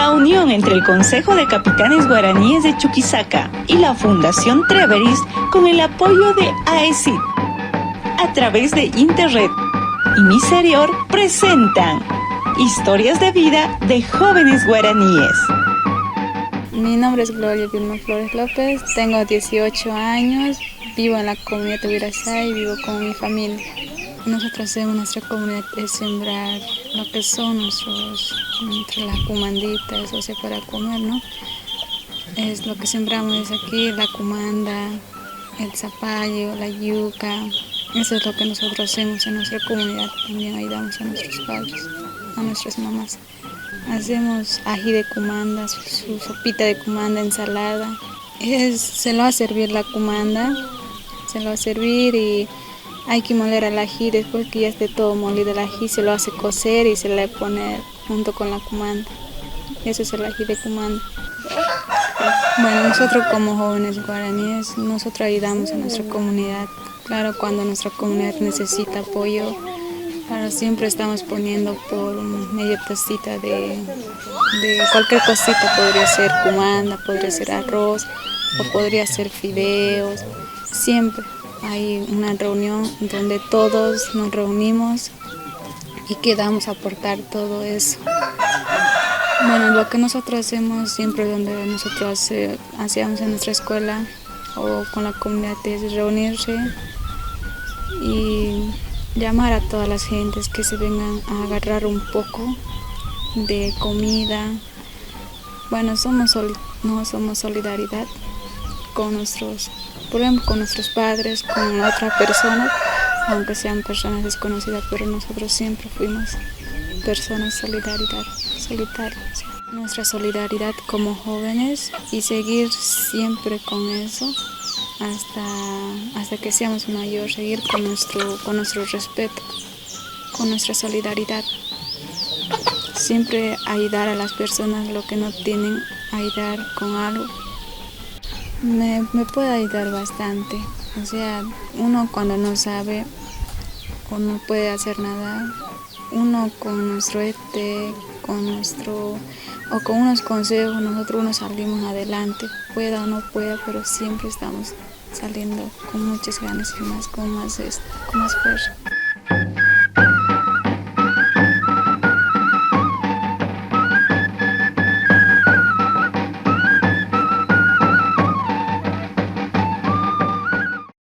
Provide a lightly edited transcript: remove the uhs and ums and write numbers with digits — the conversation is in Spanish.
La unión entre el Consejo de Capitanes Guaraníes de Chuquisaca y la Fundación Treveris, con el apoyo de AECID, a través de Interred y Miserior, presentan Historias de Vida de Jóvenes Guaraníes. Mi nombre es Gloria Vilma Flores López, tengo 18 años, vivo en la comunidad de Huirasá y vivo con mi familia. Nosotros en nuestra comunidad es sembrar lo que son entre las cumanditas, o sea, para comer, ¿no? Es lo que sembramos aquí, la cumanda, el zapallo, la yuca. Eso es lo que nosotros hacemos en nuestra comunidad. También ayudamos a nuestros padres, a nuestras mamás. Hacemos ají de cumanda, su sopita de cumanda, ensalada. Se lo va a servir la cumanda, se lo va a servir y hay que moler al ají. Después que ya esté todo molido el ají, se lo hace cocer y se le pone junto con la cumanda. Eso es el ají de cumanda. Bueno, nosotros como jóvenes guaraníes, nosotros ayudamos a nuestra comunidad. Claro, cuando nuestra comunidad necesita apoyo, claro, siempre estamos poniendo por media tacita de cualquier cosita. Podría ser cumanda, podría ser arroz o podría ser fideos. Siempre hay una reunión donde todos nos reunimos y quedamos a aportar todo eso. Bueno, lo que nosotros hacemos siempre donde nosotros hacíamos en nuestra escuela o con la comunidad es reunirse y llamar a todas las gentes que se vengan a agarrar un poco de comida. Bueno, somos solidaridad con nuestros, por ejemplo, con nuestros padres, con la otra persona, aunque sean personas desconocidas, pero nosotros siempre fuimos personas solidarias. Nuestra solidaridad como jóvenes y seguir siempre con eso hasta que seamos mayores, seguir con nuestro respeto, con nuestra solidaridad. Siempre ayudar a las personas lo que no tienen, ayudar con algo. Me puede ayudar bastante. O sea, uno cuando no sabe o no puede hacer nada, uno con nuestro o con unos consejos, nosotros salimos adelante, pueda o no pueda, pero siempre estamos saliendo con muchas ganas y con más fuerza.